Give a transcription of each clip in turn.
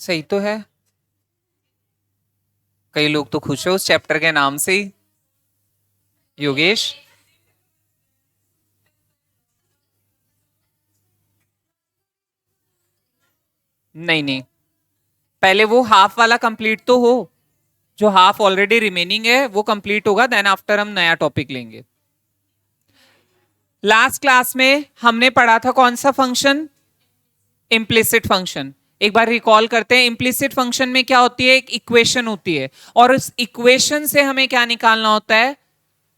सही तो है। कई लोग तो खुश है उस चैप्टर के नाम से ही। योगेश। नहीं नहीं, पहले वो हाफ वाला कंप्लीट तो हो। जो हाफ ऑलरेडी रिमेनिंग है वो कंप्लीट होगा, देन आफ्टर हम नया टॉपिक लेंगे। लास्ट क्लास में हमने पढ़ा था कौन सा फंक्शन? Implicit function. एक बार रिकॉल करते हैं, इम्प्लिसिट फंक्शन में क्या होती है? एक इक्वेशन होती है, और उस इक्वेशन से हमें क्या निकालना होता है?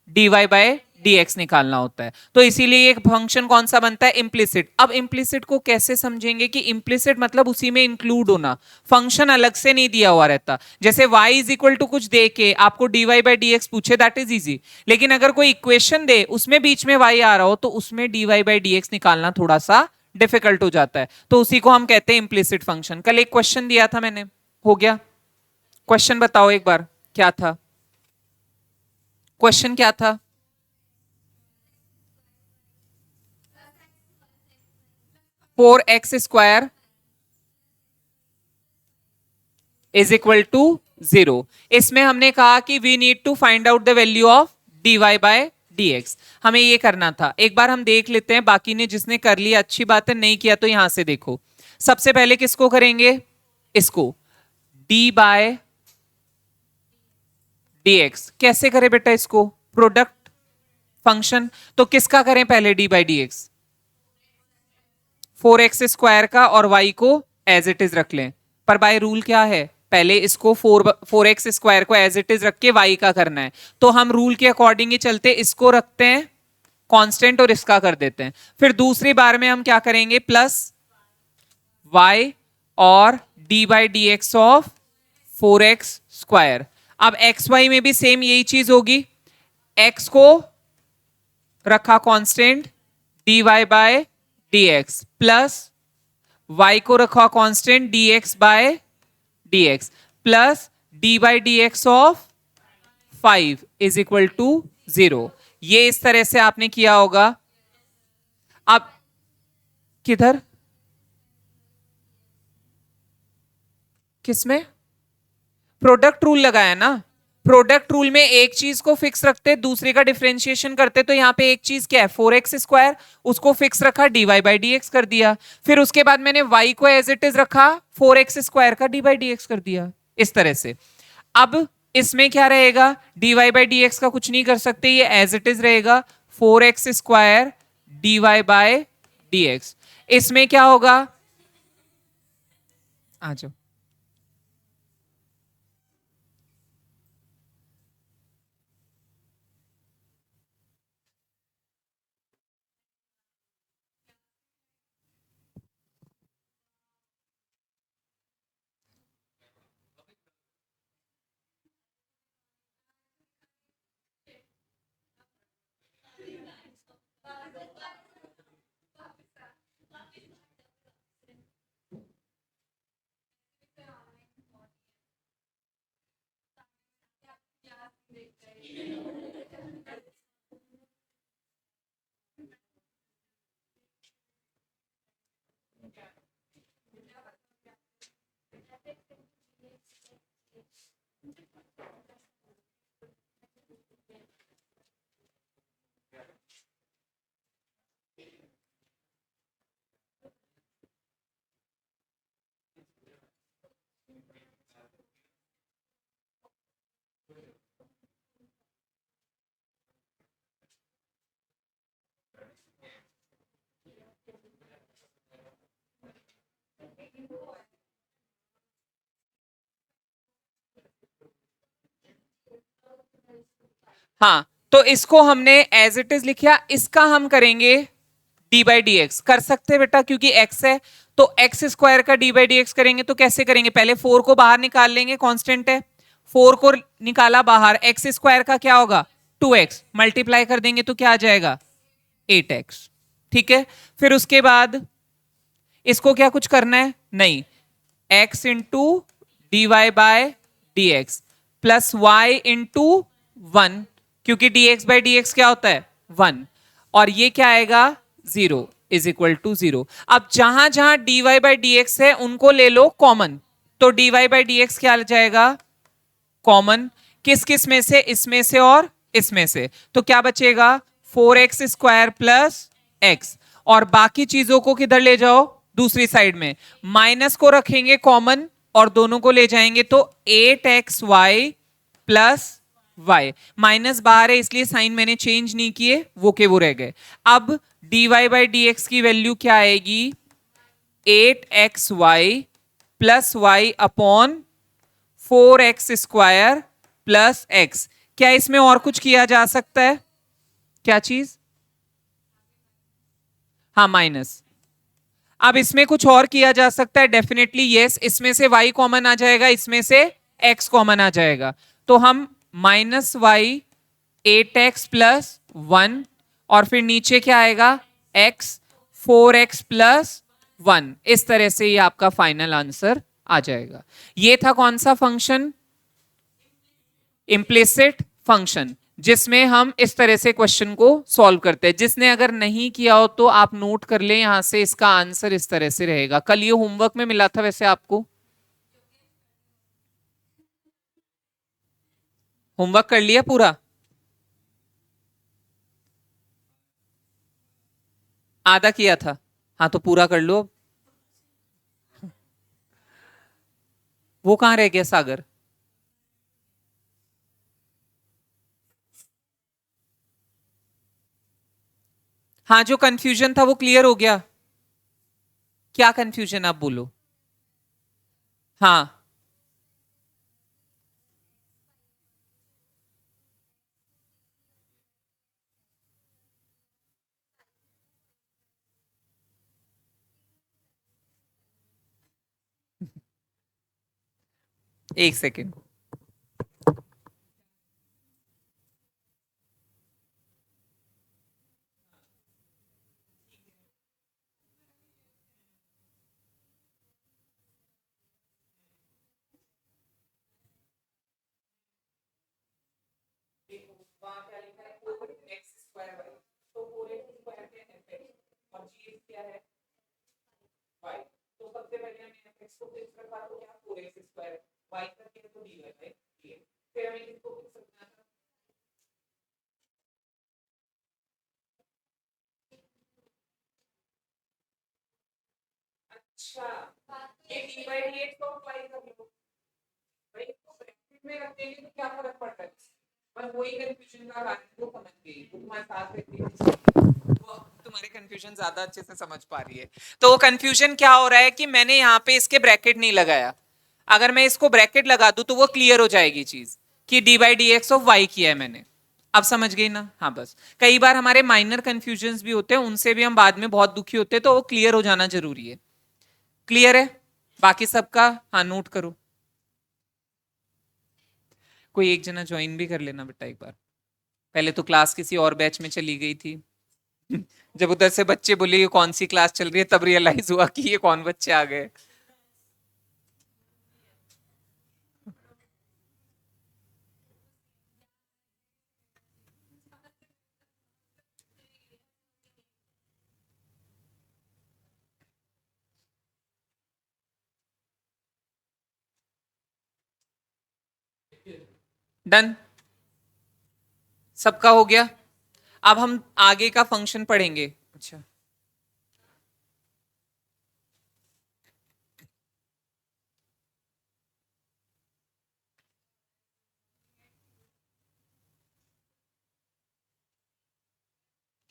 dy बाय dx निकालना होता है। तो इसीलिए एक फंक्शन कौन सा बनता है? इम्प्लिसिट। अब इम्प्लिसिट को कैसे समझेंगे कि इम्प्लिसिट मतलब उसी में इंक्लूड होना, फंक्शन अलग से नहीं दिया हुआ रहता। जैसे y इज इक्वल टू कुछ दे के आपको dy बाय dx पूछे, दैट इज इजी। लेकिन अगर कोई इक्वेशन दे उसमें बीच में y आ रहा हो तो उसमें dy बाय dx निकालना थोड़ा सा डिफिकल्ट हो जाता है। तो उसी को हम कहते हैं इम्प्लिसिट फंक्शन। कल एक क्वेश्चन दिया था मैंने, हो गया? क्वेश्चन बताओ एक बार, क्या था क्वेश्चन? क्या था? 4x² is equal to 0। इसमें हमने कहा कि we need to find out the value of dy by dx। हमें ये करना था। एक बार हम देख लेते हैं, बाकी ने जिसने कर लिया अच्छी बात है, नहीं किया तो यहां से देखो। सबसे पहले किसको करेंगे? इसको। d बाय dx कैसे करें बेटा? इसको प्रोडक्ट फंक्शन। तो किसका करें पहले? d by d x, 4x² का, और y को एज इट इज रख लें। पर बाय रूल क्या है? पहले इसको 4x² को एज इट इज रख के y का करना है। तो हम रूल के अकॉर्डिंग ही चलते, इसको रखते हैं कांस्टेंट और इसका कर देते हैं। फिर दूसरी बार में हम क्या करेंगे? प्लस y और d by d x of 4x²। अब xy में भी सेम यही चीज होगी। x को रखा constant dy by dx, plus y को रखा constant dx by dx, plus d by d x of 5 is equal to 0। ये इस तरह से आपने किया होगा। अब किधर, किसमें? प्रोडक्ट रूल लगाया ना। प्रोडक्ट रूल में एक चीज को फिक्स रखते दूसरे का डिफरेंशिएशन करते। तो यहां पे एक चीज क्या है? 4x², उसको फिक्स रखा, dy बाई dx कर दिया। फिर उसके बाद मैंने y को एज इट इज रखा, 4x² का dy बाई dx कर दिया, इस तरह से। अब इसमें क्या रहेगा? dy बाई dx का कुछ नहीं कर सकते, ये एज इट इज रहेगा, 4x² dy बाय dx। इसमें क्या होगा? आ जाओ। हाँ, तो इसको हमने एज इट इज लिखा, इसका हम करेंगे डी बाई डी एक्स। कर सकते हैं बेटा, क्योंकि x है तो x² का डी बाई डी एक्स करेंगे। तो कैसे करेंगे? पहले 4 को बाहर निकाल लेंगे, कांस्टेंट है, 4 को निकाला बाहर, x² का क्या होगा? 2x, मल्टीप्लाई कर देंगे तो क्या आ जाएगा? 8x। ठीक है, फिर उसके बाद इसको क्या कुछ करना है? नहीं, x into d y by d x plus y into 1, क्योंकि dx बाई डी एक्स क्या होता है? 1, और ये क्या आएगा? 0 इज इक्वल टू 0। अब जहां जहां dy बाई डी एक्स है उनको ले लो कॉमन, तो dy बाई डी एक्स क्या आ जाएगा, कॉमन, किस किस में से, इसमें से और इसमें से, तो क्या बचेगा 4x² प्लस एक्स, और बाकी चीजों को किधर ले जाओ, दूसरी साइड में, माइनस को रखेंगे कॉमन और दोनों को ले जाएंगे तो 8xy प्लस y, माइनस बाहर है इसलिए साइन मैंने चेंज नहीं किए, वो के वो रह गए। अब dy बाई डी एक्स की वैल्यू क्या आएगी, 8xy plus y upon 4x² plus x। क्या इसमें और कुछ किया जा सकता है, क्या चीज, हाँ माइनस। अब इसमें कुछ और किया जा सकता है, डेफिनेटली यस, इसमें से y कॉमन आ जाएगा, इसमें से x कॉमन आ जाएगा, तो हम -y 8x प्लस 1 और फिर नीचे क्या आएगा x 4x प्लस 1, इस तरह से ये आपका फाइनल आंसर आ जाएगा। ये था कौन सा फंक्शन, इम्प्लिसिट फंक्शन, जिसमें हम इस तरह से क्वेश्चन को सॉल्व करते हैं। जिसने अगर नहीं किया हो तो आप नोट कर लें, यहां से इसका आंसर इस तरह से रहेगा। कल ये होमवर्क में मिला था वैसे आपको, होमवर्क कर लिया पूरा, आधा किया था, हाँ तो पूरा कर लो। वो कहां रह गया सागर, हाँ जो कंफ्यूजन था वो क्लियर हो गया, क्या कंफ्यूजन आप बोलो, हाँ एक सेकेंड, तो सबसे पहले हमें fx को फिक्स करवा दो, क्या 4x² y करके तो dy बाई dx, फिर हमें इसको फिक्स करना था, अच्छा ये dy बाई dx को अप्लाई कर लो भाई, इसको ब्रैकेट में रख देंगे तो क्या फर्क पड़ता है, बस वही कंफ्यूजन का कारण वो समझ गई, वो तुम्हारे साथ रहती है, वो तुम्हारे कंफ्यूजन ज्यादा अच्छे से समझ पा रही है। तो वो कंफ्यूजन क्या हो रहा है कि मैंने यहाँ पे इसके ब्रैकेट नहीं लगाया, अगर मैं इसको ब्रैकेट लगा दूं तो वो क्लियर हो जाएगी चीज कि d by d x of y किया है मैंने, अब समझ गई ना, हाँ बस कई बार हमारे माइनर कंफ्यूजन भी होते हैं, उनसे भी हम बाद में बहुत दुखी होते हैं, तो वो क्लियर हो जाना जरूरी है। क्लियर है बाकी सबका, हाँ नोट करो, कोई एक जना ज्वाइन भी कर लेना बेटा एक बार, पहले तो क्लास किसी और बैच में चली गई थी जब उधर से बच्चे बोले ये कौन सी क्लास चल रही है, तब रियलाइज हुआ कि ये कौन बच्चे आ गए। डन, सबका हो गया। अब हम आगे का फंक्शन पढ़ेंगे। अच्छा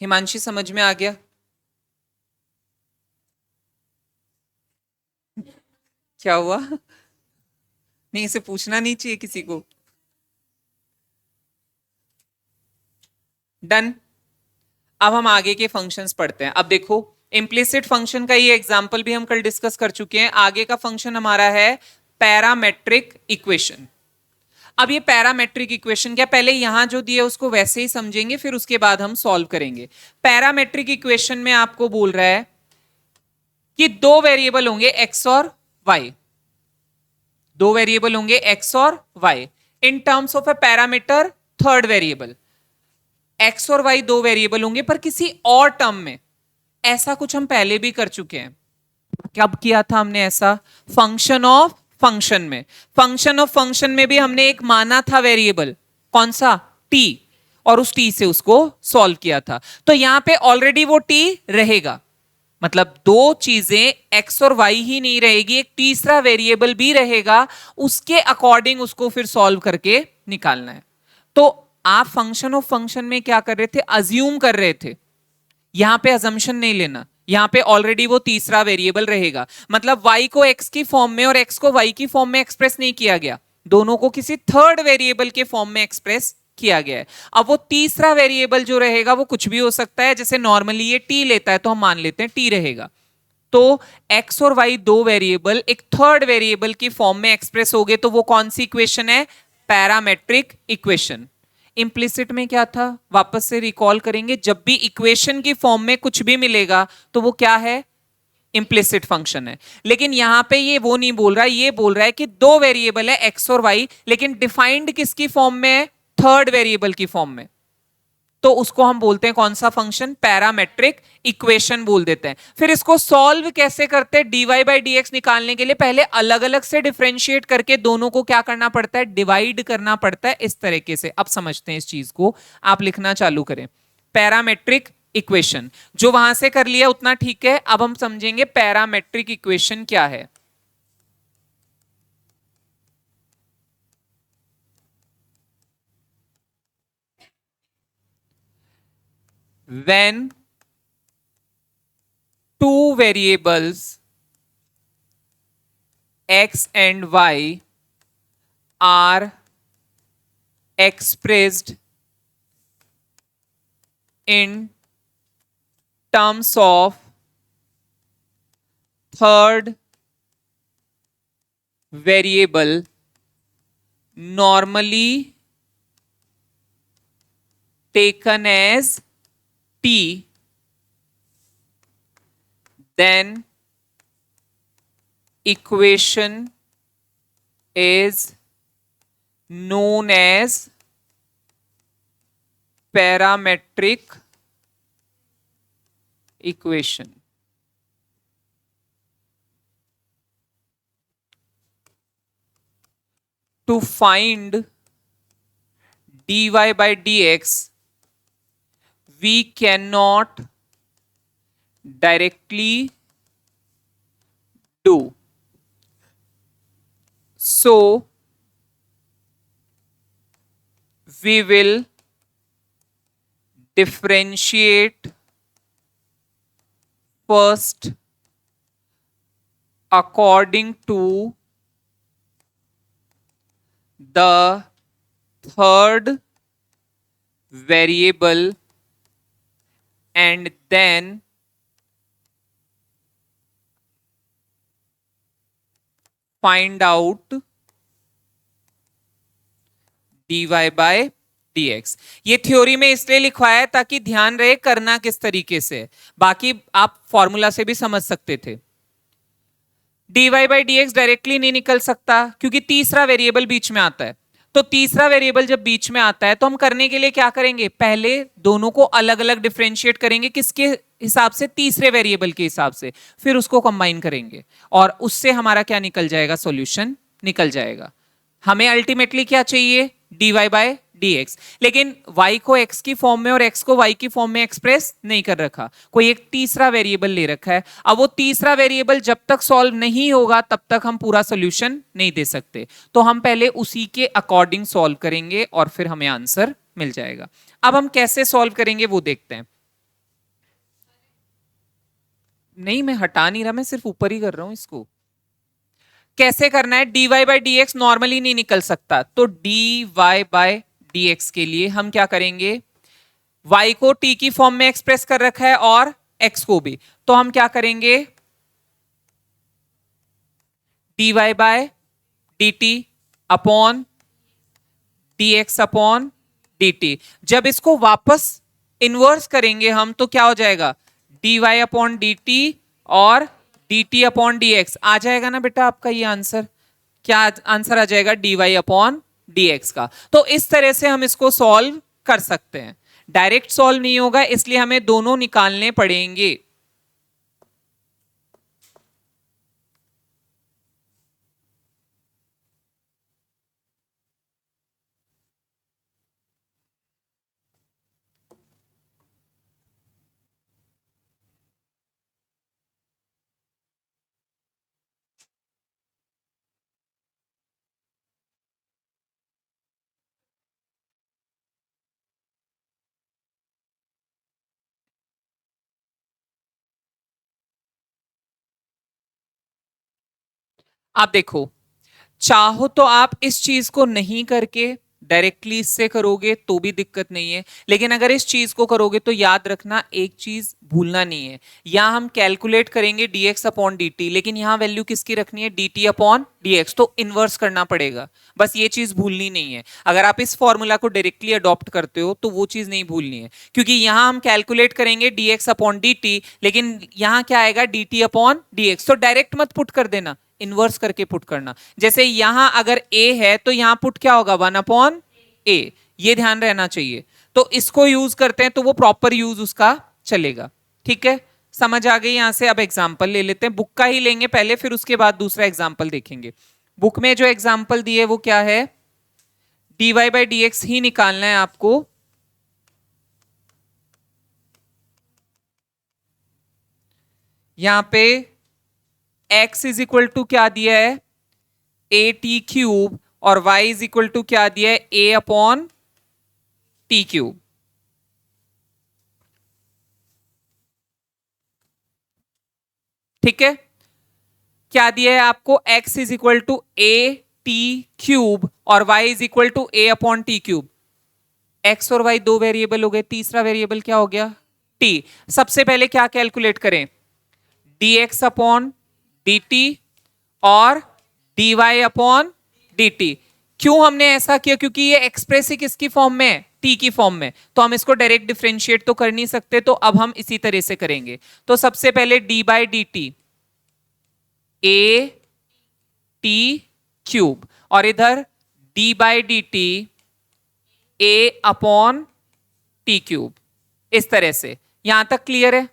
हिमांशी समझ में आ गया, क्या हुआ, नहीं इसे पूछना नहीं चाहिए किसी को, डन। अब हम आगे के फंक्शंस पढ़ते हैं। अब देखो इम्प्लिसिट फंक्शन का ये एग्जांपल भी हम कल डिस्कस कर चुके हैं। आगे का फंक्शन हमारा है पैरामेट्रिक इक्वेशन। अब ये पैरामेट्रिक इक्वेशन क्या, पहले यहां जो दिए उसको वैसे ही समझेंगे, फिर उसके बाद हम सॉल्व करेंगे। पैरामेट्रिक इक्वेशन में आपको बोल रहा है कि दो वेरिएबल होंगे एक्स और वाई, दो वेरिएबल होंगे एक्स और y, in terms of a parameter third variable. X और वाई दो वेरिएबल होंगे पर किसी और टर्म में, ऐसा कुछ हम पहले भी कर चुके हैं। कब किया था हमने ऐसा, फंक्शन ऑफ फंक्शन में। फंक्शन ऑफ फंक्शन में भी हमने एक माना था वेरिएबल, कौन सा, टी, और उस टी से उसको सॉल्व किया था। तो यहां पे ऑलरेडी वो टी रहेगा, मतलब दो चीजें x और y ही नहीं रहेगी, एक तीसरा वेरिएबल भी रहेगा, उसके अकॉर्डिंग उसको फिर सॉल्व करके निकालना है। तो आप फंक्शन ऑफ फंक्शन में क्या कर रहे थे, अज्यूम कर रहे थे। यहां पे अजम्पशन नहीं लेना, यहां पे ऑलरेडी वो तीसरा वेरिएबल रहेगा, मतलब y को x की फॉर्म में और x को y की फॉर्म में एक्सप्रेस नहीं किया गया, दोनों को किसी थर्ड वेरिएबल के फॉर्म में एक्सप्रेस किया गया है। अब वो तीसरा वेरिएबल जो रहेगा वो कुछ भी हो सकता है, जैसे नॉर्मली ये t लेता है तो हम मान लेते हैं t रहेगा। तो x और y दो वेरिएबल एक थर्ड वेरिएबल की फॉर्म में एक्सप्रेस हो गए, तो वो कौन सी इक्वेशन है, पैरामेट्रिक इक्वेशन। इंप्लिसिट में क्या था, वापस से रिकॉल करेंगे, जब भी इक्वेशन की फॉर्म में कुछ भी मिलेगा तो वो क्या है, इंप्लिसिट फंक्शन है। लेकिन यहां पे ये वो नहीं बोल रहा, ये बोल रहा है कि दो वेरिएबल है x और y, लेकिन डिफाइंड किसकी फॉर्म में है, थर्ड वेरिएबल की फॉर्म में, तो उसको हम बोलते हैं कौन सा फंक्शन, पैरामेट्रिक इक्वेशन बोल देते हैं। फिर इसको सॉल्व कैसे करते हैं, dy बाई dx निकालने के लिए पहले अलग अलग से डिफरेंशिएट करके दोनों को क्या करना पड़ता है, डिवाइड करना पड़ता है, इस तरीके से। अब समझते हैं इस चीज को, आप लिखना चालू करें। पैरामेट्रिक इक्वेशन, जो वहां से कर लिया उतना ठीक है, अब हम समझेंगे पैरामेट्रिक इक्वेशन क्या है। When two variables x and y are expressed in terms of third variable, normally taken as t, then equation is known as parametric equation. To find dy by dx, we cannot directly do. So we will differentiate first according to the third variable and then find out dy by dx। ये theory में इसलिए लिखवाया है ताकि ध्यान रहे करना किस तरीके से, बाकी आप फॉर्मूला से भी समझ सकते थे। dy by dx डायरेक्टली नहीं निकल सकता क्योंकि तीसरा वेरिएबल बीच में आता है। तो तीसरा वेरिएबल जब बीच में आता है तो हम करने के लिए क्या करेंगे, पहले दोनों को अलग अलग डिफरेंशिएट करेंगे, किसके हिसाब से, तीसरे वेरिएबल के हिसाब से, फिर उसको कंबाइन करेंगे और उससे हमारा क्या निकल जाएगा, सॉल्यूशन निकल जाएगा। हमें अल्टीमेटली क्या चाहिए, dy बाय dx, लेकिन y को x की फॉर्म में और x को y की फॉर्म में एक्सप्रेस नहीं कर रखा, कोई एक तीसरा वेरिएबल ले रखा है। अब वो तीसरा वेरिएबल जब तक सॉल्व नहीं होगा तब तक हम पूरा सॉल्यूशन नहीं दे सकते, तो हम पहले उसी के अकॉर्डिंग सॉल्व करेंगे और फिर हमें आंसर मिल जाएगा। अब हम कैसे सॉल्व करेंगे वो देखते हैं। नहीं, मैं हटा नहीं रहा, मैं सिर्फ ऊपर ही कर रहा हूं इसको। कैसे करना है, dy बाई dx नॉर्मली नहीं निकल सकता, तो dy बाय dx के लिए हम क्या करेंगे, y को t की फॉर्म में एक्सप्रेस कर रखा है और x को भी, तो हम क्या करेंगे, dy bye dt upon dx upon dt। जब इसको वापस इनवर्स करेंगे हम तो क्या हो जाएगा, dy अपॉन dt और dt अपॉन dx आ जाएगा ना बेटा आपका ये आंसर। क्या आंसर आ जाएगा, dy अपॉन dx का। तो इस तरह से हम इसको सॉल्व कर सकते हैं, डायरेक्ट सॉल्व नहीं होगा इसलिए हमें दोनों निकालने पड़ेंगे। आप देखो, चाहो तो आप इस चीज को नहीं करके डायरेक्टली इससे करोगे तो भी दिक्कत नहीं है, लेकिन अगर इस चीज को करोगे तो याद रखना, एक चीज भूलना नहीं है, यहां हम कैलकुलेट करेंगे dx अपॉन dt, लेकिन यहां वैल्यू किसकी रखनी है, dt अपॉन dx, तो इनवर्स करना पड़ेगा। बस ये चीज भूलनी नहीं है। अगर आप इस फॉर्मूला को डायरेक्टली अडॉप्ट करते हो तो वो चीज नहीं भूलनी है, क्योंकि यहां हम कैलकुलेट करेंगे dx अपॉन dt, लेकिन यहां क्या आएगा, dt अपॉन dx, तो डायरेक्ट मत पुट कर देना, इनवर्स करके पुट करना। जैसे यहां अगर a है तो यहां पुट क्या होगा, 1/a, ये ध्यान रहना चाहिए। तो इसको यूज करते हैं तो वो प्रॉपर यूज उसका चलेगा। ठीक है, समझ आ गई यहां से। अब एग्जांपल ले लेते हैं, बुक का ही लेंगे पहले, फिर उसके बाद दूसरा एग्जांपल देखेंगे। बुक में जो एग्जांपल दिए वो क्या है, dy बाई dx ही निकालना है आपको। यहां पे x इज इक्वल टू क्या दिया है, ए टी क्यूब, और y इज इक्वल टू क्या दिया है, a अपॉन टी क्यूब। ठीक है, क्या दिया है आपको, x is equal to a t cube और y is equal to a upon t cube. x और y दो वेरिएबल हो गए, तीसरा वेरिएबल क्या हो गया, t। सबसे पहले क्या कैलकुलेट करें, dx अपॉन dt और dy अपॉन dt। क्यों हमने ऐसा किया, क्योंकि ये एक्सप्रेस ही किसकी फॉर्म में है, t की फॉर्म में, तो हम इसको डायरेक्ट डिफरेंशिएट तो कर नहीं सकते, तो अब हम इसी तरह से करेंगे। तो सबसे पहले d by D T, A t cube, और इधर d by D T a upon t cube, इस तरह से। यहां तक क्लियर है।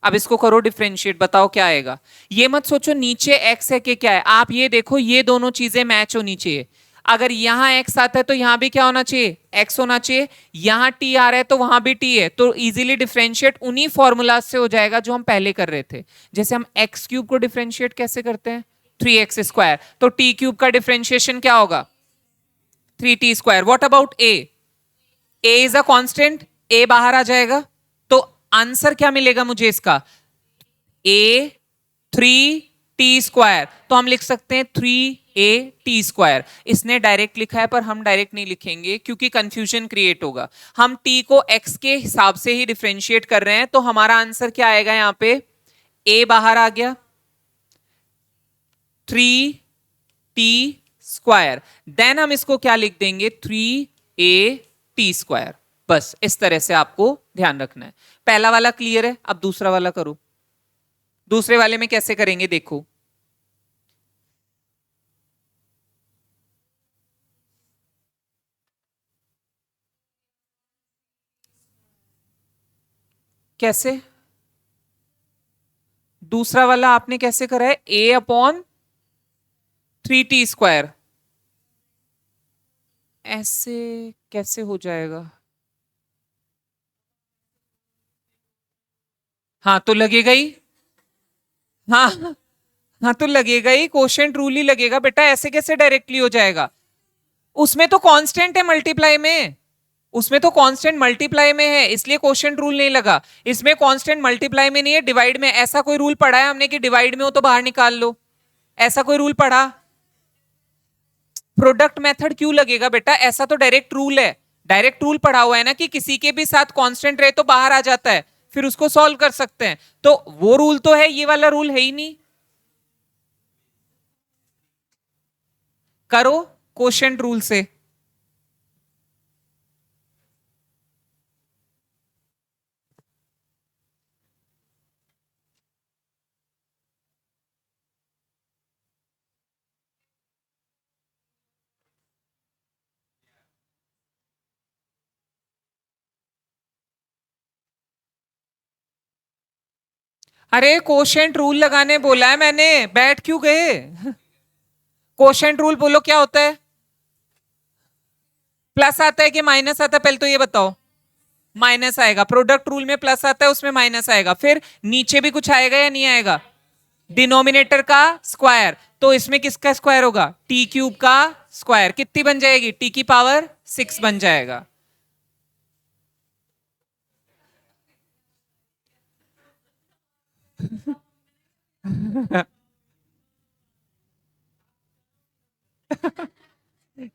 अब इसको करो डिफरेंशिएट, बताओ क्या आएगा। ये मत सोचो नीचे x है कि क्या है, आप ये देखो ये दोनों चीजें मैच होनी चाहिए। अगर यहां x आता है तो यहां भी क्या होना चाहिए, x होना चाहिए। यहां t आ रहा है तो वहां भी t है, तो इजीली डिफरेंशिएट उन्हीं फॉर्मूला से हो जाएगा जो हम पहले कर रहे थे। जैसे हम x क्यूब को डिफरेंशिएट कैसे करते हैं, 3x², तो t क्यूब का डिफरेंशिएशन क्या होगा, 3t²। What about a, a is a constant, a बाहर आ जाएगा, तो आंसर क्या मिलेगा मुझे इसका, a 3t²। तो हम लिख सकते हैं 3a t²। इसने डायरेक्ट लिखा है पर हम डायरेक्ट नहीं लिखेंगे क्योंकि कंफ्यूजन क्रिएट होगा। हम t को x के हिसाब से ही डिफरेंशिएट कर रहे हैं, तो हमारा आंसर क्या आएगा, यहां पे a बाहर आ गया, 3t², देन हम इसको क्या लिख देंगे, 3a t²। बस इस तरह से आपको ध्यान रखना है। पहला वाला क्लियर है, अब दूसरा वाला करो। दूसरे वाले में कैसे करेंगे देखो, कैसे, दूसरा वाला आपने कैसे करा है, a अपॉन 3t², ऐसे कैसे हो जाएगा, हाँ तो लगेगा ही, हाँ हाँ तो लगेगा ही, कोशेंट रूल ही लगेगा बेटा, ऐसे कैसे डायरेक्टली हो जाएगा। उसमें तो कांस्टेंट है मल्टीप्लाई में, उसमें तो कांस्टेंट मल्टीप्लाई में है, इसलिए क्वोशिएंट रूल नहीं लगा। इसमें कांस्टेंट मल्टीप्लाई में नहीं है, डिवाइड में। ऐसा कोई रूल पढ़ा है हमने कि डिवाइड में हो तो बाहर निकाल लो, ऐसा कोई रूल पढ़ा, प्रोडक्ट मेथड क्यों लगेगा बेटा, ऐसा तो डायरेक्ट रूल है। डायरेक्ट रूल पढ़ा हुआ है ना कि किसी के भी साथ कांस्टेंट रहे तो बाहर आ जाता है, फिर उसको सॉल्व कर सकते हैं, तो वो रूल तो है, ये वाला रूल है ही नहीं। करो क्वोशिएंट रूल से। अरे क्वोशिएंट रूल लगाने बोला है मैंने, बैठ क्यों गए। क्वोशिएंट रूल बोलो क्या होता है, प्लस आता है कि माइनस आता है, पहले तो ये बताओ। माइनस आएगा, प्रोडक्ट रूल में प्लस आता है, उसमें माइनस आएगा, फिर नीचे भी कुछ आएगा या नहीं आएगा, डिनोमिनेटर का स्क्वायर, तो इसमें किसका स्क्वायर होगा, टी क्यूब का स्क्वायर, कितनी बन जाएगी, टी की पावर 6 बन जाएगा।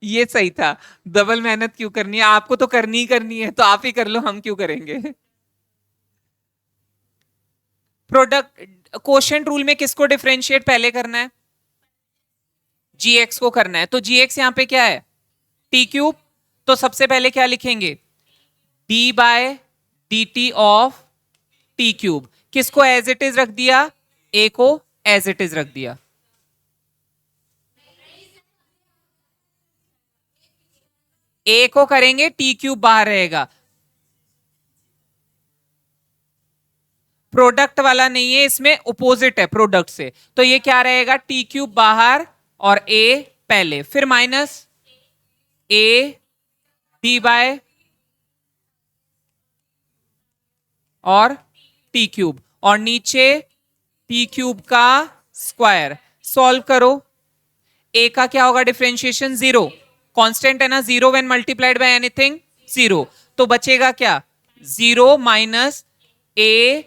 ये सही था। डबल मेहनत क्यों करनी है, आपको तो करनी ही करनी है, तो आप ही कर लो, हम क्यों करेंगे। प्रोडक्ट क्वोशंट रूल में किसको डिफरेंशिएट पहले करना है? जीएक्स को करना है। तो जीएक्स यहां पे क्या है? T cube. तो सबसे पहले क्या लिखेंगे? D by d t of t cube. किसको एज इट इज रख दिया? ए को एज इट इज रख दिया। ए को करेंगे, टी क्यूब बाहर रहेगा। प्रोडक्ट वाला नहीं है, इसमें अपोजिट है प्रोडक्ट से। तो ये क्या रहेगा? टी क्यूब बाहर और ए पहले, फिर माइनस ए डी बाय और टी क्यूब, और नीचे टी क्यूब का स्क्वायर। सॉल्व करो। ए का क्या होगा डिफरेंशिएशन? जीरो। कांस्टेंट है ना, zero when multiplied by anything zero. तो बचेगा क्या? Zero minus a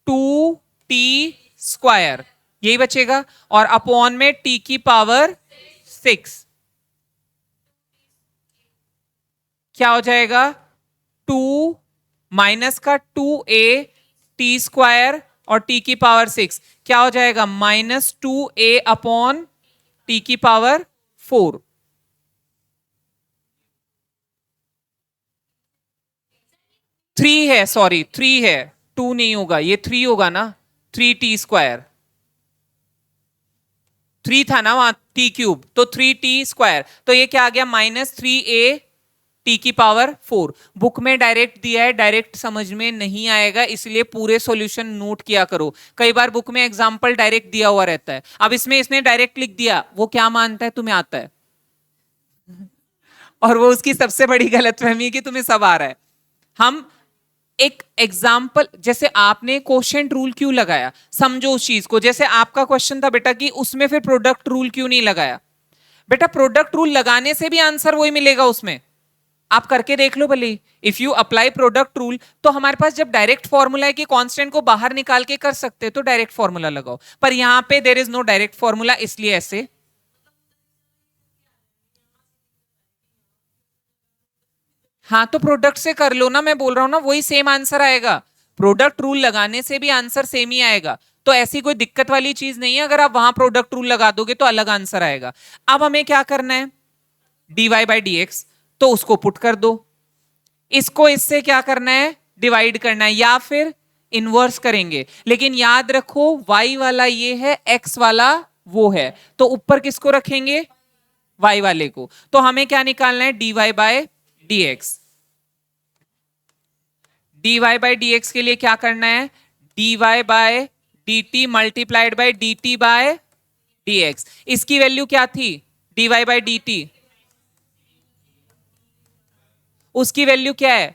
two t square, यही बचेगा। और अपॉन में टी की पावर 6, क्या हो जाएगा? टू माइनस का टू ए टी स्क्वायर और टी की पावर 6 क्या हो जाएगा? -2a अपॉन टी की पावर 4। थ्री है, सॉरी थ्री है, टू नहीं होगा, ये थ्री होगा ना। थ्री टी स्क्वायर, थ्री था ना वहां टी क्यूब, तो थ्री टी स्क्वायर। तो ये क्या आ गया? -3a टी की पावर 4। बुक में डायरेक्ट दिया है, डायरेक्ट समझ में नहीं आएगा, इसलिए पूरे सॉल्यूशन नोट किया करो। कई बार बुक में एग्जांपल डायरेक्ट दिया हुआ रहता है। अब इसमें इसने डायरेक्ट लिख दिया, वो क्या मानता है तुम्हें आता है, और वो उसकी सबसे बड़ी गलतफहमी है कि तुम्हें सब आ रहा है। हम एक एग्जाम्पल, जैसे आपने क्वोशंट रूल क्यों लगाया, समझो उस चीज को। जैसे आपका क्वेश्चन था बेटा कि उसमें फिर प्रोडक्ट रूल क्यों नहीं लगाया। बेटा प्रोडक्ट रूल लगाने से भी आंसर वही मिलेगा उसमें, आप करके देख लो भले। If you apply product rule, तो हमारे पास जब डायरेक्ट फॉर्मूला है कि कांस्टेंट को बाहर निकाल के कर सकते, तो डायरेक्ट फॉर्मूला लगाओ। पर यहां पे there is no direct formula, इसलिए ऐसे। हाँ तो प्रोडक्ट से कर लो ना, मैं बोल रहा हूं ना, वही सेम आंसर आएगा। प्रोडक्ट रूल लगाने से भी आंसर सेम ही आएगा। तो ऐसी कोई दिक्कत वाली चीज नहीं है, अगर आप वहां प्रोडक्ट रूल लगा दोगे तो अलग आंसर आएगा। अब हमें क्या करना है? डी बाई डी एक्स, तो उसको पुट कर दो। इसको इससे क्या करना है? डिवाइड करना है, या फिर इनवर्स करेंगे। लेकिन याद रखो y वाला ये है, x वाला वो है, तो ऊपर किसको रखेंगे? y वाले को। तो हमें क्या निकालना है? dy by dx। dy by dx के लिए क्या करना है? dy bye dt multiplied by dt by dx। इसकी वैल्यू क्या थी? dy बाय dt, उसकी वैल्यू क्या है?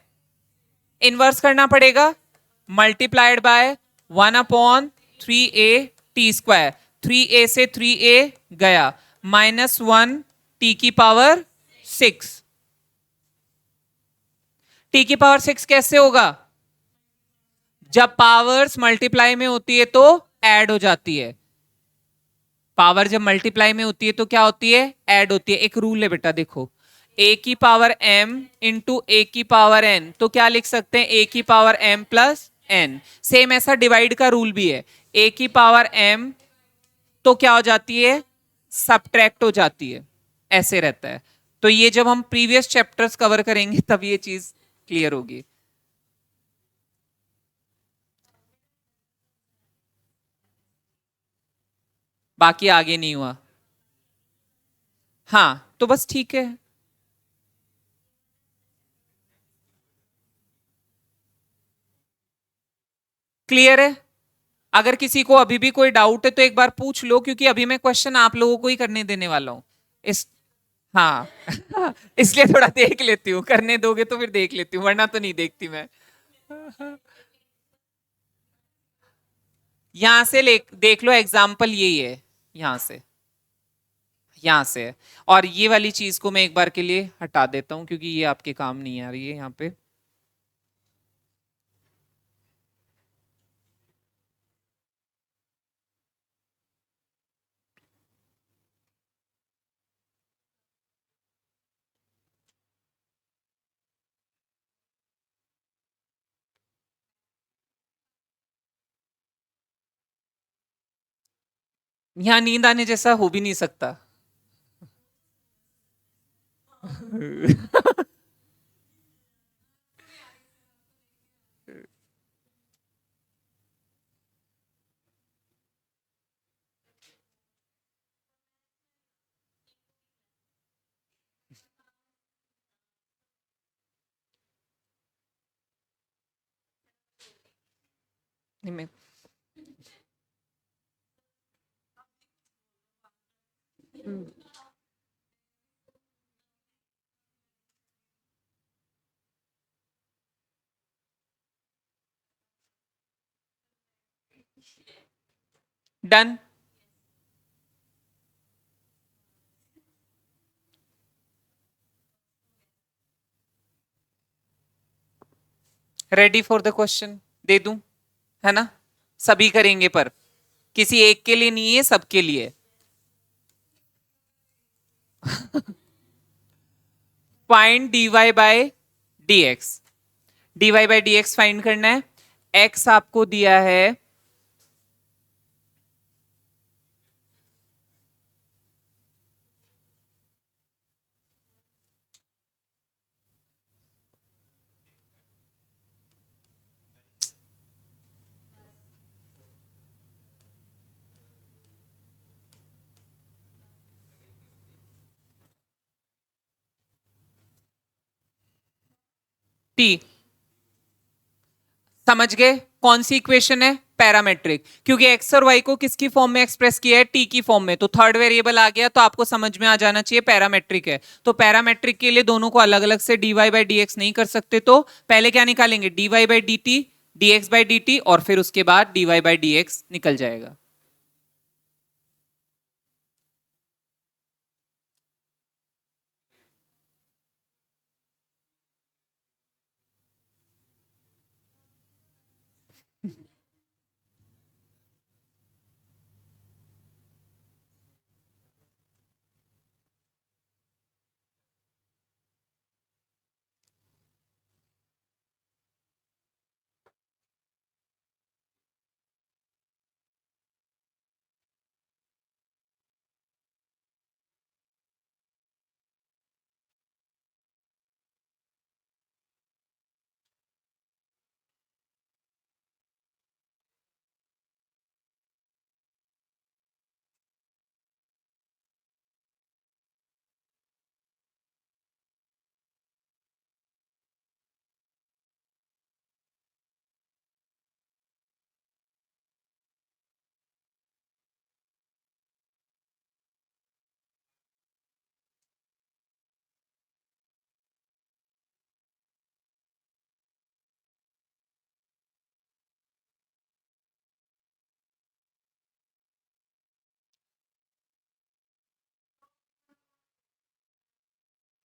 इनवर्स करना पड़ेगा, multiplied by 1/3a T square. 3a से 3a गया, -1 टी की पावर 6। टी की पावर 6 कैसे होगा? जब पावर्स मल्टीप्लाई में होती है तो ऐड हो जाती है। पावर जब मल्टीप्लाई में होती है तो क्या होती है? ऐड होती है। एक रूल है बेटा, देखो, a की पावर m इंटू ए की पावर n, तो क्या लिख सकते हैं? a की power m plus n। Same ऐसा डिवाइड का रूल भी है, a की पावर m तो क्या हो जाती है? सबट्रैक्ट हो जाती है, ऐसे रहता है। तो ये जब हम प्रीवियस चैप्टर्स कवर करेंगे तब ये चीज क्लियर होगी। बाकी आगे नहीं हुआ। हाँ तो बस ठीक है। क्लियर है? अगर किसी को अभी भी कोई डाउट है तो एक बार पूछ लो, क्योंकि अभी मैं क्वेश्चन आप लोगों को ही करने देने वाला हूं। इस हाँ इसलिए थोड़ा देख लेती हूँ, करने दोगे तो फिर देख लेती हूँ, वरना तो नहीं देखती मैं। यहां से ले देख लो, एग्जाम्पल यही है, यहां से, यहां से है। और ये वाली चीज को मैं एक बार के लिए हटा देता हूं, क्योंकि ये आपके काम नहीं आ रही है यहाँ पे। यहाँ नींद आने जैसा हो भी नहीं सकता। नहीं, मैं done. Ready for the question दे दूं, है ना? सभी करेंगे पर किसी एक के लिए नहीं है, सबके लिए। Find dy by dx। dy by dx find करना है। x आपको दिया है t। समझ गए कौन सी इक्वेशन है? पैरामेट्रिक, क्योंकि एक्स और वाई को किसकी फॉर्म में एक्सप्रेस किया है? टी की फॉर्म में। तो थर्ड वेरिएबल आ गया, तो आपको समझ में आ जाना चाहिए पैरामेट्रिक है। तो पैरामेट्रिक के लिए दोनों को अलग अलग से dy बाई डी एक्स नहीं कर सकते, तो पहले क्या निकालेंगे? dy by D T, dx by D T, और फिर उसके बाद dy बाई डी एक्स निकल जाएगा।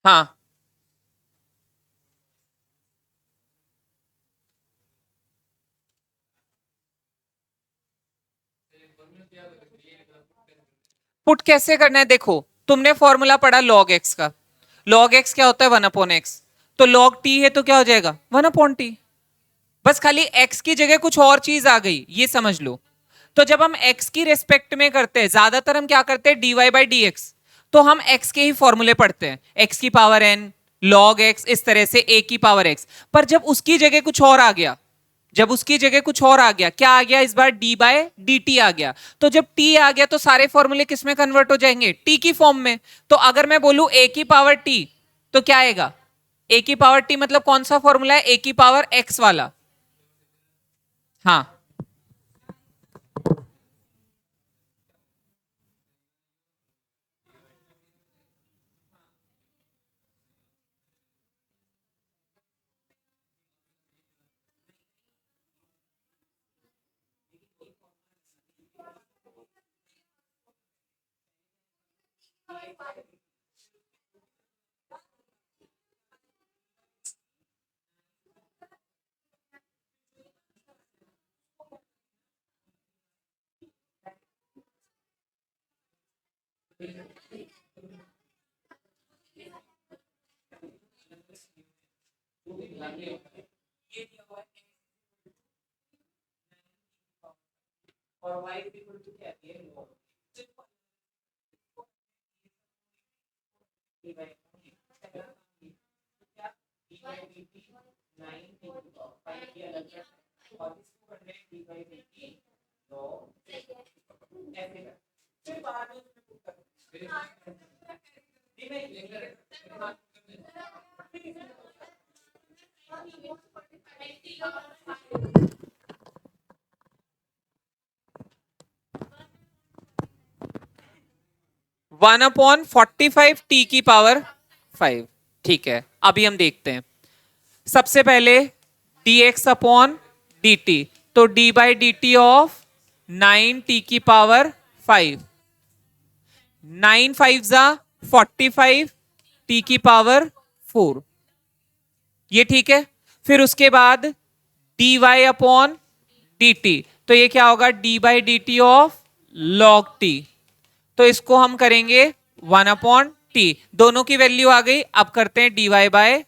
हाँ, पुट कैसे करना है? देखो, तुमने फॉर्मूला पढ़ा लॉग एक्स का। लॉग एक्स क्या होता है? 1/x। तो लॉग टी है तो क्या हो जाएगा? 1/t। बस खाली x की जगह कुछ और चीज आ गई, ये समझ लो। तो जब हम x की रेस्पेक्ट में करते हैं, ज्यादातर हम क्या करते हैं? dy by d x. तो हम x के ही फॉर्मूले पढ़ते हैं, x की पावर n, log x, इस तरह से a की पावर x। पर जब उसकी जगह कुछ और आ गया, जब उसकी जगह कुछ और आ गया, क्या आ गया इस बार? डी बाय डी टी आ गया। तो जब t आ गया तो सारे फॉर्मूले किस में कन्वर्ट हो जाएंगे? t की फॉर्म में। तो अगर मैं बोलूं a की पावर t, तो क्या आएगा? a की पावर t मतलब कौन सा फॉर्मूला है? a की पावर x वाला। हाँ, और y इक्वल टू क्या है? 1/45 t की पावर 5। ठीक है, अभी हम देखते हैं। सबसे पहले dx अपॉन dt, तो d by D t of 9t की पावर 5, 9 5 जा 45 t की पावर 4, ये ठीक है। फिर उसके बाद dy अपॉन dt, तो ये क्या होगा, d by D t of log t, तो इसको हम करेंगे 1/t, दोनों की वैल्यू आ गई। अब करते हैं dy बाय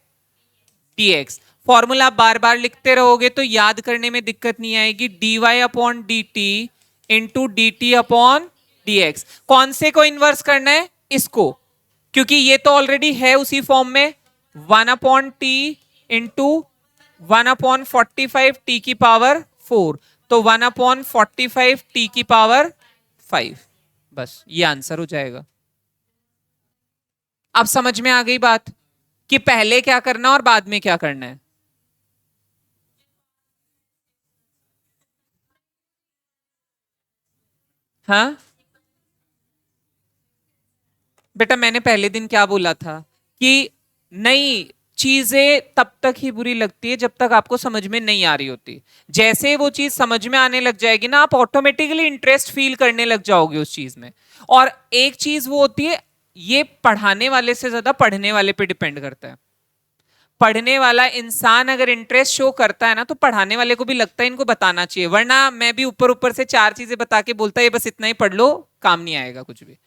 dx। फॉर्मूला आप बार बार लिखते रहोगे तो याद करने में दिक्कत नहीं आएगी। dy upon D T into D T upon D x. कौन से को इन्वर्स करना है, इसको, क्योंकि ये तो ऑलरेडी है उसी फॉर्म में। 1/t इंटू 1/45 t की पावर 4, तो 1/45 t की पावर 5। बस ये आंसर हो जाएगा। अब समझ में आ गई बात कि पहले क्या करना और बाद में क्या करना है। हाँ बेटा, मैंने पहले दिन क्या बोला था कि नई चीजें तब तक ही बुरी लगती है जब तक आपको समझ में नहीं आ रही होती। जैसे वो चीज समझ में आने लग जाएगी ना, आप ऑटोमेटिकली इंटरेस्ट फील करने लग जाओगे उस चीज में। और एक चीज वो होती है, ये पढ़ाने वाले से ज्यादा पढ़ने वाले पे डिपेंड करता है। पढ़ने वाला इंसान अगर इंटरेस्ट शो करता है ना, तो पढ़ाने वाले को भी लगता है इनको बताना चाहिए, वरना मैं भी ऊपर ऊपर से 4 चीजें बता के बोलता है ये बस इतना ही पढ़ लो, काम नहीं आएगा कुछ भी।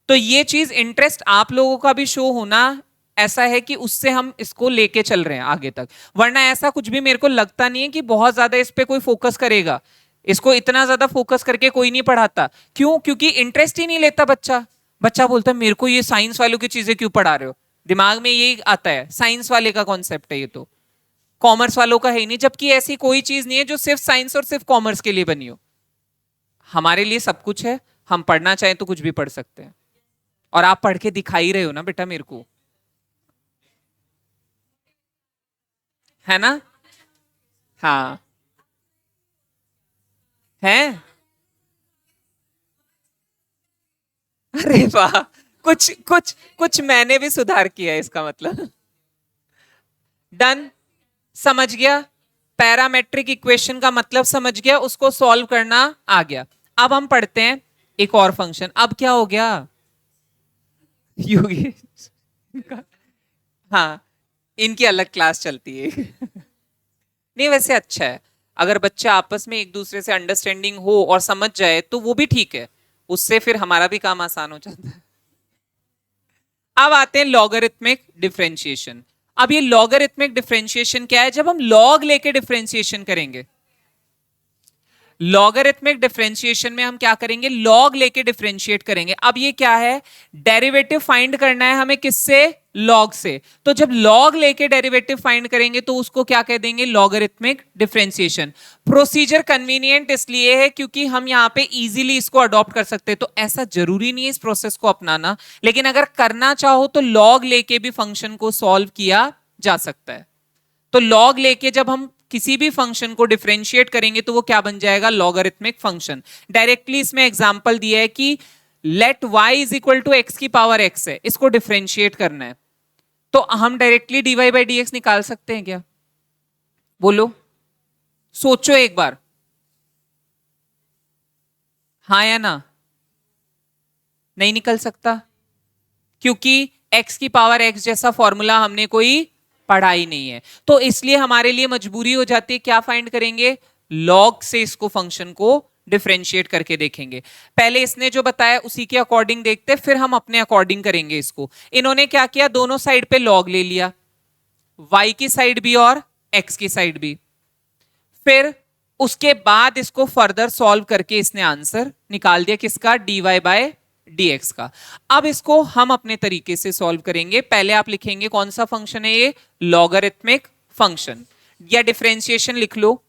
तो ये चीज इंटरेस्ट आप लोगों का भी शो होना ऐसा है कि उससे हम इसको लेके चल रहे हैं आगे तक। वरना ऐसा कुछ भी मेरे को लगता नहीं है कि बहुत ज्यादा इस पे कोई फोकस करेगा। इसको इतना ज्यादा फोकस करके कोई नहीं पढ़ाता। क्यों? क्योंकि इंटरेस्ट ही नहीं लेता बच्चा। बच्चा बोलता है मेरे को ये साइंस वालों की चीजें क्यों पढ़ा रहे हो, दिमाग में यही आता है, साइंस वाले का कॉन्सेप्ट है ये तो, कॉमर्स वालों का है ही नहीं। जबकि ऐसी कोई चीज नहीं है जो सिर्फ साइंस और सिर्फ कॉमर्स के लिए बनी हो। हमारे लिए सब कुछ है, हम पढ़ना चाहें तो कुछ भी पढ़ सकते हैं। और आप पढ़ के दिखाई रहे हो ना बेटा मेरे को, है ना? हाँ है। अरे वाह, कुछ कुछ कुछ मैंने भी सुधार किया है इसका मतलब। डन, समझ गया। पैरामेट्रिक इक्वेशन का मतलब समझ गया, उसको सॉल्व करना आ गया। अब हम पढ़ते हैं एक और फंक्शन। अब क्या हो गया योगी? हाँ, इनकी अलग क्लास चलती है। नहीं वैसे अच्छा है, अगर बच्चे आपस में एक दूसरे से अंडरस्टैंडिंग हो और समझ जाए तो वो भी ठीक है, उससे फिर हमारा भी काम आसान हो जाता है। अब आते हैं लॉगरिथमिक डिफरेंशिएशन। अब ये लॉगरिथमिक डिफरेंशिएशन क्या है? जब हम लॉग लेके डिफरेंशिएशन करेंगे, लॉगरिथमिक डिफरेंशिएशन में हम क्या करेंगे, लॉग लेके डिफरेंशिएट करेंगे। अब ये क्या है, डेरिवेटिव फाइंड करना है हमें, किससे? लॉग से। तो जब लॉग लेके डेरिवेटिव फाइंड करेंगे तो उसको क्या कह देंगे, लॉगरिथमिक डिफरेंशिएशन। प्रोसीजर कन्वीनियंट इसलिए है क्योंकि हम यहाँ पे इजीली इसको अडॉप्ट कर सकते हैं। तो ऐसा जरूरी नहीं है इस प्रोसेस को अपनाना, लेकिन अगर करना चाहो तो लॉग लेके भी फंक्शन को सॉल्व किया जा सकता है। तो लॉग लेके जब हम किसी भी फंक्शन को डिफरेंशिएट करेंगे तो वो क्या बन जाएगा, लॉगरिथमिक फंक्शन। डायरेक्टली इसमें एग्जांपल दिया है कि let y is equal to x की पावर x है, इसको डिफरेंशिएट करना है, तो हम directly dy by d x निकाल सकते हैं क्या? बोलो, सोचो एक बार, हाँ या ना? नहीं निकल सकता, क्योंकि x की पावर x जैसा फॉर्मूला हमने कोई पढ़ा ही नहीं है। तो इसलिए हमारे लिए मजबूरी हो जाती है, क्या फाइंड करेंगे, लॉग से इसको फंक्शन को डिफरेंशिएट करके देखेंगे। पहले इसने जो बताया उसी के अकॉर्डिंग देखते, फिर हम अपने अकॉर्डिंग करेंगे इसको। इन्होंने क्या किया, दोनों साइड पे लॉग ले लिया, y की साइड भी और x की साइड भी। फिर उसके बाद इसको फर्दर सॉल्व करके इसने आंसर निकाल दिया, किसका, dy बाय dx का। अब इसको हम अपने तरीके से सॉल्व करेंगे। पहले आप लिखेंगे कौन सा फंक्शन है ये, लॉगरिथमिक फंक्शन, या डिफरेंशिएशन लिख लो।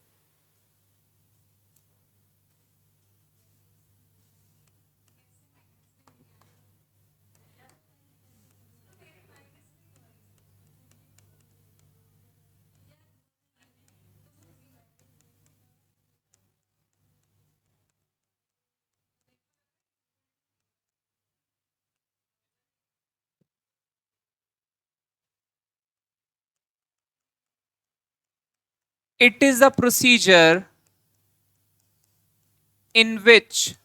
It is a procedure in which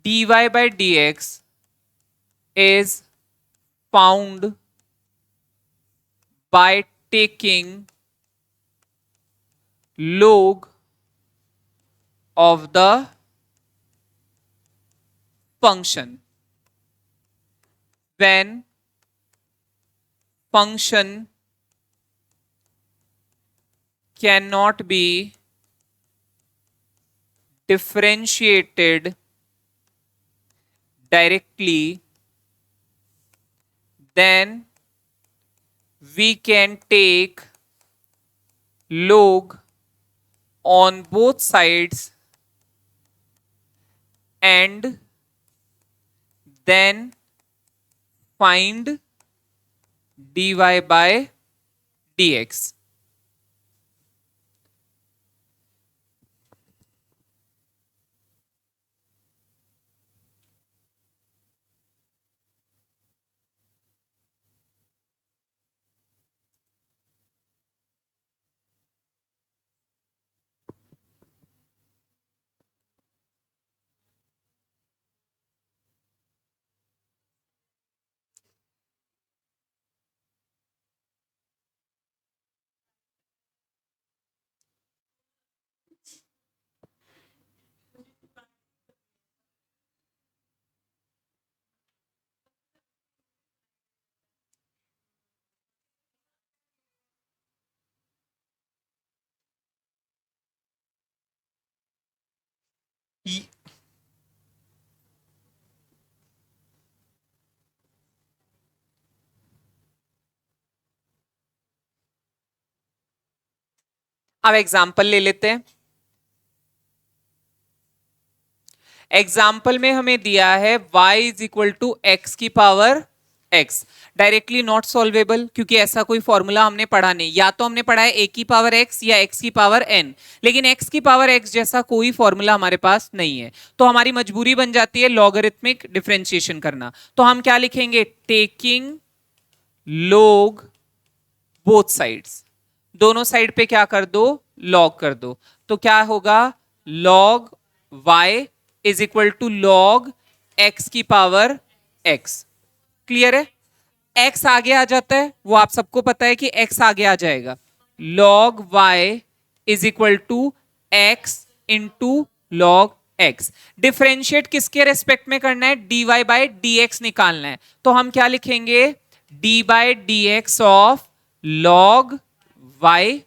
dy by dx is found by taking log of the function when function cannot be differentiated directly, then we can take log on both sides and then find dy by dx. अब example ले लेते हैं। Example में हमें दिया है y is equal to x की power x, directly not solvable क्योंकि ऐसा कोई फॉर्मूला हमने पढ़ा नहीं। या तो हमने पढ़ा है a की पावर x या x की पावर n, लेकिन x की पावर x जैसा कोई फॉर्मूला हमारे पास नहीं है, तो हमारी मजबूरी बन जाती है लॉगरिथमिक डिफरेंशिएशन करना। तो हम क्या लिखेंगे, टेकिंग log बोथ साइड्स, दोनों साइड पे क्या कर दो, लॉग कर दो। तो क्या होगा, log y is equal to log x की पावर x। क्लियर है, x आगे आ जाता है, वो आप सबको पता है कि x आगे आ जाएगा। log y is equal to x into log x। Differentiate किसके रेस्पेक्ट में करना है, dy बाय dx निकालना है। तो हम क्या लिखेंगे, dy by dx of log y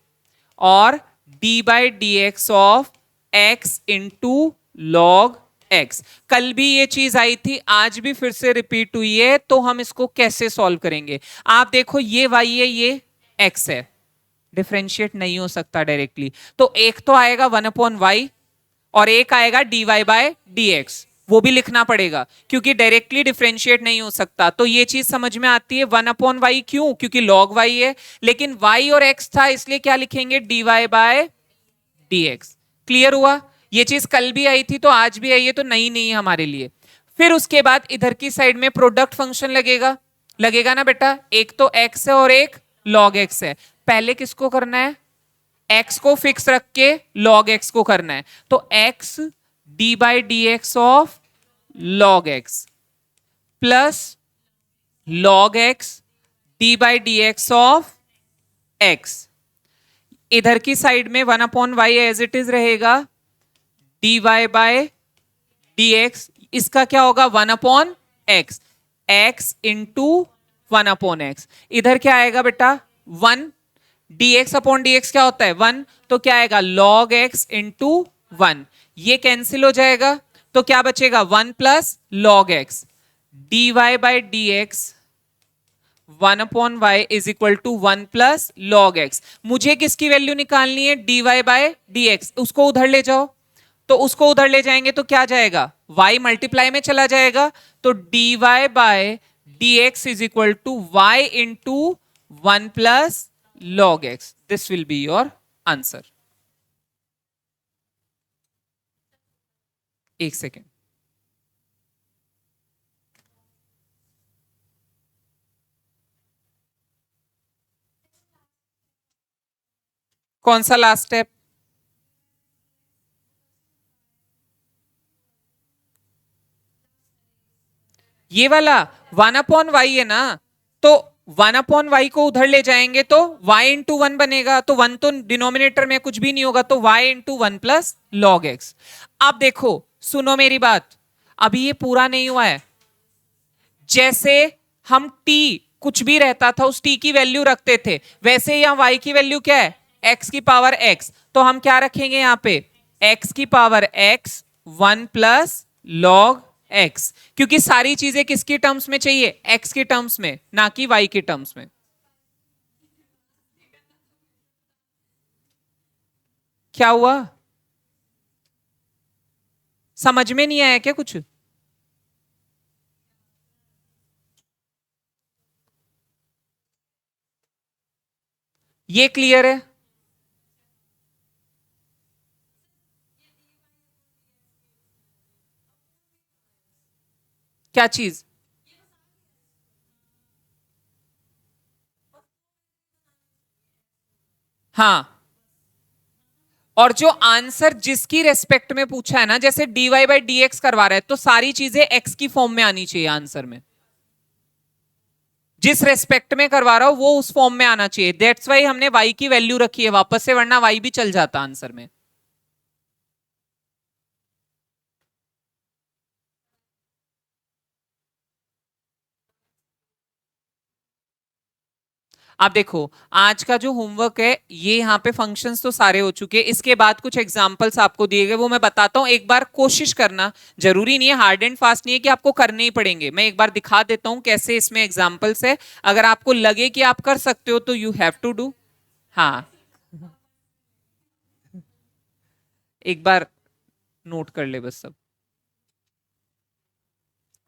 और dy by dx of x into log x। कल भी ये चीज आई थी, आज भी फिर से रिपीट हुई है, तो हम इसको कैसे सॉल्व करेंगे। आप देखो ये y है, ये x है, डिफरेंशिएट नहीं हो सकता डायरेक्टली, तो एक तो आएगा 1/y और एक आएगा dy बाय dx, वो भी लिखना पड़ेगा क्योंकि डायरेक्टली डिफरेंशिएट नहीं हो सकता। तो ये चीज समझ में आती है 1/y, क्यों, क्योंकि log y है, लेकिन y और x था इसलिए क्या लिखेंगे, dy बाय dx। क्लियर हुआ, ये चीज कल भी आई थी तो आज भी आई है, तो नई नहीं है हमारे लिए। फिर उसके बाद इधर की साइड में प्रोडक्ट फंक्शन लगेगा, लगेगा ना बेटा, एक तो x है और एक log x है। पहले किसको करना है, x को फिक्स रख के log x को करना है। तो x d by d x of log x plus log x d by d x of x। इधर की साइड में 1/y एज इट इज रहेगा, dy बाय dx, इसका क्या होगा 1/x, x इंटू 1/x। इधर क्या आएगा बेटा 1, dx अपॉन dx क्या होता है 1, तो क्या आएगा log x इंटू 1। ये कैंसिल हो जाएगा, तो क्या बचेगा 1 plus log x d y by d x 1/y is equal to 1 plus log x. मुझे किसकी वैल्यू निकालनी है, d y by d x, उसको उधर ले जाओ। तो उसको उधर ले जाएंगे तो क्या जाएगा, y मल्टीप्लाई में चला जाएगा, तो d y by d x is equal to y into 1 plus log x. This will be your answer. एक सेकेंड, कौन सा लास्ट स्टेप, ये वाला 1/y है ना, तो 1/y को उधर ले जाएंगे तो y इंटू 1 बनेगा, तो 1 तो डिनोमिनेटर में कुछ भी नहीं होगा, तो y into 1 plus log x. अब देखो सुनो मेरी बात, अभी ये पूरा नहीं हुआ है। जैसे हम t कुछ भी रहता था उस t की वैल्यू रखते थे, वैसे यहां y की वैल्यू क्या है, x की पावर x, तो हम क्या रखेंगे यहां पे x की power x 1 plus log x, क्योंकि सारी चीजें किसकी टर्म्स में चाहिए, x के टर्म्स में, ना कि y के टर्म्स में। क्या हुआ, समझ में नहीं आया क्या कुछ, ये क्लियर है। क्या चीज, हाँ, और जो आंसर जिसकी रेस्पेक्ट में पूछा है ना, जैसे dy बाई डी एक्स करवा रहा है, तो सारी चीजें x की फॉर्म में आनी चाहिए आंसर में, जिस रेस्पेक्ट में करवा रहा हो वो उस फॉर्म में आना चाहिए। दैट्स वाई हमने y की वैल्यू रखी है वापस से, वरना y भी चल जाता आंसर में। अब देखो आज का जो होमवर्क है, ये यहाँ पे फंक्शंस तो सारे हो चुके हैं, इसके बाद कुछ एग्जांपल्स आपको दिए गए वो मैं बताता हूँ। एक बार कोशिश करना, जरूरी नहीं है, हार्ड एंड फास्ट नहीं है कि आपको करने ही पड़ेंगे, मैं एक बार दिखा देता हूँ कैसे इसमें एग्जाम्पल्स है। अगर आपको लगे कि आप कर सकते हो तो यू हैव टू डू। हाँ, एक बार नोट कर ले बस सब।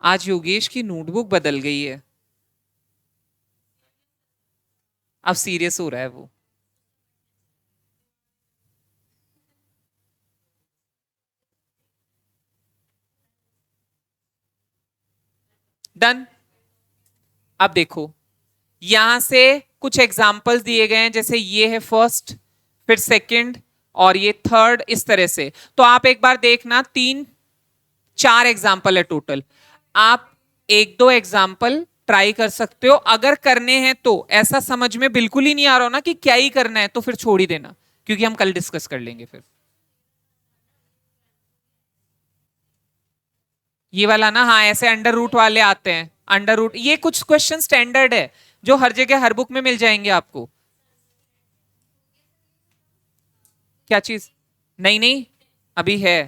आज योगेश की नोटबुक बदल गई है, अब सीरियस हो रहा है वो। डन। अब देखो यहां से कुछ एग्जाम्पल्स दिए गए हैं, जैसे ये है फर्स्ट, फिर सेकंड और ये थर्ड, इस तरह से। तो आप एक बार देखना, 3-4 एग्जाम्पल है टोटल। आप एक दो एग्जाम्पल ट्राई कर सकते हो, अगर करने हैं तो। ऐसा समझ में बिल्कुल ही नहीं आ रहा हो ना कि क्या ही करना है, तो फिर छोड़ ही देना, क्योंकि हम कल डिस्कस कर लेंगे फिर। ये वाला ना, हाँ ऐसे अंडर रूट वाले आते हैं, अंडर रूट, ये कुछ क्वेश्चन स्टैंडर्ड है जो हर जगह हर बुक में मिल जाएंगे आपको। क्या चीज, नहीं नहीं, अभी है,